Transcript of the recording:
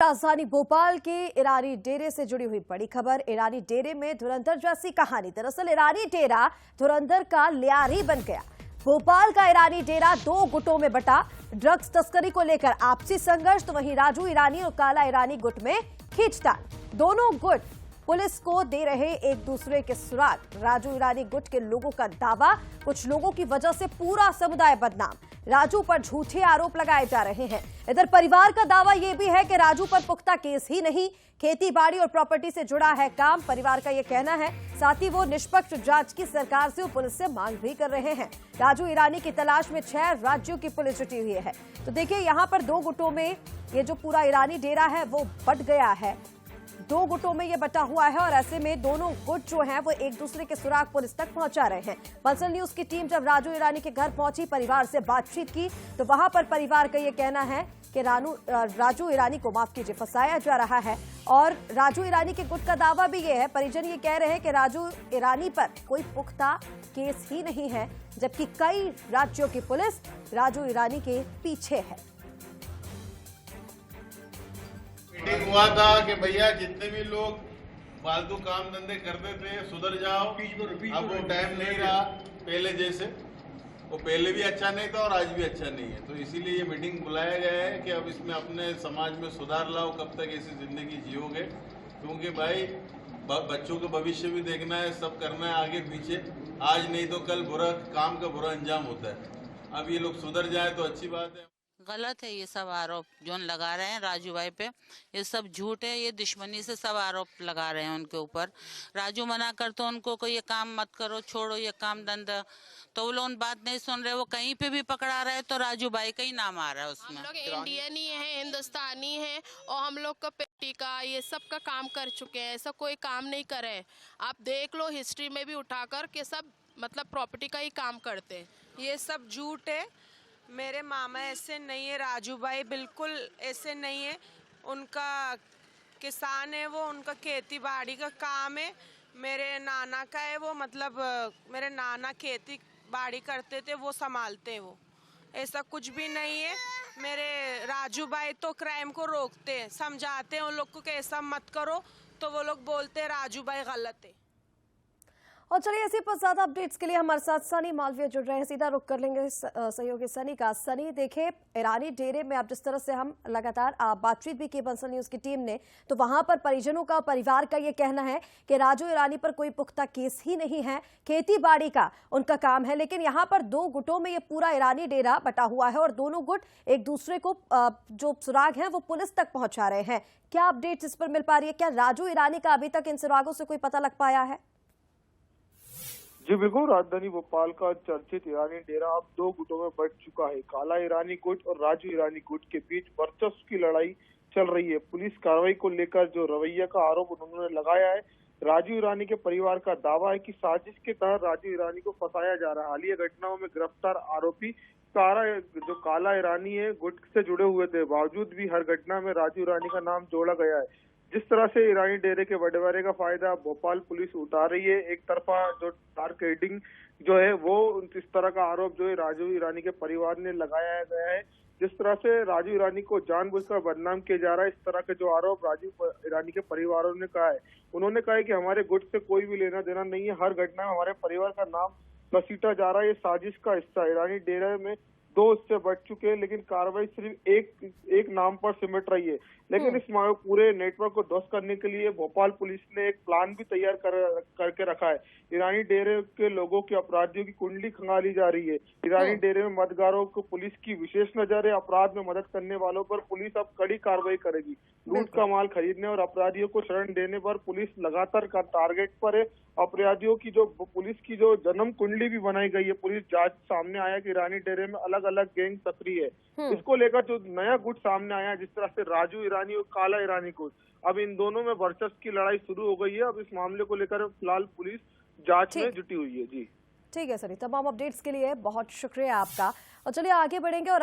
राजधानी भोपाल के ईरानी डेरे से जुड़ी हुई बड़ी खबर। ईरानी डेरे में धुरंधर जैसी कहानी। दरअसल ईरानी डेरा धुरंधर का लियारी बन गया। भोपाल का ईरानी डेरा दो गुटों में बटा। ड्रग्स तस्करी को लेकर आपसी संघर्ष, तो वहीं राजू ईरानी और काला ईरानी गुट में खींचतान। दोनों गुट पुलिस को दे रहे एक दूसरे के सुराग। राजू ईरानी गुट के लोगों का दावा, कुछ लोगों की वजह से पूरा समुदाय बदनाम। राजू पर झूठे आरोप लगाए जा रहे हैं। इधर परिवार का दावा यह भी है कि राजू पर पुख्ता केस ही नहीं, खेती बाड़ी और प्रॉपर्टी से जुड़ा है काम, परिवार का यह कहना है। साथ ही वो निष्पक्ष जांच की सरकार से और पुलिस से मांग भी कर रहे हैं। राजू ईरानी की तलाश में 6 राज्यों की पुलिस जुटी हुई है। तो देखिए, यहाँ पर दो गुटों में ये जो पूरा ईरानी डेरा है वो बट गया है। दो गुटों में ये बटा हुआ है और ऐसे में दोनों गुट जो हैं वो एक दूसरे के सुराग पुलिस तक पहुंचा रहे हैं। पल्सर न्यूज की टीम जब राजू ईरानी के घर पहुंची, परिवार से बातचीत की, तो वहां पर परिवार का ये कहना है कि राजू ईरानी को, माफ कीजिए, फंसाया जा रहा है। और राजू ईरानी के गुट का दावा भी ये है, परिजन ये कह रहे हैं कि राजू ईरानी पर कोई पुख्ता केस ही नहीं है, जबकि कई राज्यों की पुलिस राजू ईरानी के पीछे है। मीटिंग हुआ था कि भैया जितने भी लोग फालतू काम धंधे करते थे सुधर जाओ। अब वो टाइम नहीं रहा पहले जैसे। वो पहले भी अच्छा नहीं था और आज भी अच्छा नहीं है। तो इसीलिए ये मीटिंग बुलाया गया है कि अब इसमें अपने समाज में सुधार लाओ। कब तक ऐसी जिंदगी जियोगे, क्योंकि भाई बच्चों का भविष्य भी देखना है, सब करना है आगे पीछे। आज नहीं तो कल बुरा काम का बुरा अंजाम होता है। अब ये लोग सुधर जाए तो अच्छी बात है। गलत है ये सब आरोप जो लगा रहे हैं राजू भाई पे, ये सब झूठ है। ये दुश्मनी से सब आरोप लगा रहे हैं उनके ऊपर। राजू मना कर तो उनको को ये काम मत करो, छोड़ो ये काम धंधा, तो वो लोग बात नहीं सुन रहे। वो कहीं पे भी पकड़ा रहे तो राजू भाई का ही नाम आ रहा है उसमें। हम लोग इंडियन ही है, हिंदुस्तानी है, और हम लोग का पेटी का ये सब का काम कर चुके हैं। ऐसा कोई काम नहीं करे। आप देख लो हिस्ट्री में भी उठाकर के सब मतलब प्रॉपर्टी का ही काम करते हैं। ये सब झूठ है। मेरे मामा ऐसे नहीं है, राजू भाई बिल्कुल ऐसे नहीं है। उनका किसान है वो, उनका खेती बाड़ी का काम है। मेरे नाना का है वो, मतलब मेरे नाना खेती बाड़ी करते थे, वो संभालते हैं। वो ऐसा कुछ भी नहीं है। मेरे राजू भाई तो क्राइम को रोकते हैं, समझाते हैं उन लोग को कि ऐसा मत करो, तो वो लोग बोलते हैं राजू भाई गलत है। और चलिए, इसी पर ज्यादा अपडेट्स के लिए हमारे साथ सनी मालवीय जुड़ रहे हैं। सीधा रुख कर लेंगे सहयोगी सनी का। सनी, देखे ईरानी डेरे में अब जिस तरह से हम लगातार बातचीत भी की पल्सर न्यूज की टीम ने, तो वहां पर परिजनों का, परिवार का ये कहना है कि राजू ईरानी पर कोई पुख्ता केस ही नहीं है, खेती बाड़ी का उनका काम है। लेकिन यहाँ पर दो गुटों में ये पूरा ईरानी डेरा बटा हुआ है और दोनों गुट एक दूसरे को जो सुराग है वो पुलिस तक पहुंचा रहे हैं। क्या अपडेट्स इस पर मिल पा रही है? क्या राजू ईरानी का अभी तक इन सुरागों से कोई पता लग पाया है? जी बिल्कुल, राजधानी भोपाल का चर्चित ईरानी डेरा अब दो गुटों में बढ़ चुका है। काला ईरानी गुट और राजू ईरानी गुट के बीच वर्चस्व की लड़ाई चल रही है। पुलिस कार्रवाई को लेकर जो रवैया का आरोप उन्होंने लगाया है, राजू ईरानी के परिवार का दावा है कि साजिश के तहत राजू ईरानी को फंसाया जा रहा है। हालिया घटनाओं में गिरफ्तार आरोपी काला ईरानी है, गुट से जुड़े हुए थे, बावजूद भी हर घटना में राजू ईरानी का नाम जोड़ा गया है। जिस तरह से ईरानी डेरे के बंटवारे का फायदा भोपाल पुलिस उठा रही है, एक तरफा जो टारगेटिंग जो है वो इस तरह का आरोप जो है राजू ईरानी के परिवार ने लगाया गया है। जिस तरह से राजू ईरानी को जानबूझकर बदनाम किया जा रहा है, इस तरह के जो आरोप राजू ईरानी के परिवारों ने कहा है। उन्होंने कहा है कि हमारे गुट से कोई भी लेना देना नहीं है, हर घटना में हमारे परिवार का नाम घसीटा जा रहा है, ये साजिश का हिस्सा। ईरानी डेरे में दो इससे बढ़ चुके हैं, लेकिन कार्रवाई सिर्फ एक नाम पर सिमट रही है। लेकिन इस पूरे नेटवर्क को ध्वस्त करने के लिए भोपाल पुलिस ने एक प्लान भी तैयार करके रखा है। ईरानी डेरे के लोगों की, अपराधियों की कुंडली खंगाली जा रही है। ईरानी डेरे में मददगारों को पुलिस की विशेष नजर है। अपराध में मदद करने वालों पर पुलिस अब कड़ी कार्रवाई करेगी। लूट का माल खरीदने और अपराधियों को शरण देने पर पुलिस लगातार टारगेट पर है। अपराधियों की जो पुलिस की जो जन्म कुंडली भी बनाई गई है। पुलिस जांच सामने आया कि ईरानी डेरे में अलग अलग गैंग सक्रिय है। इसको लेकर जो नया गुट सामने आया, जिस तरह से राजू ईरानी और काला ईरानी गुट, अब इन दोनों में वर्चस्व की लड़ाई शुरू हो गई है। अब इस मामले को लेकर फिलहाल पुलिस जांच में जुटी हुई है। जी ठीक है सनी, तमाम अपडेट्स के लिए बहुत शुक्रिया आपका। और चलिए आगे बढ़ेंगे और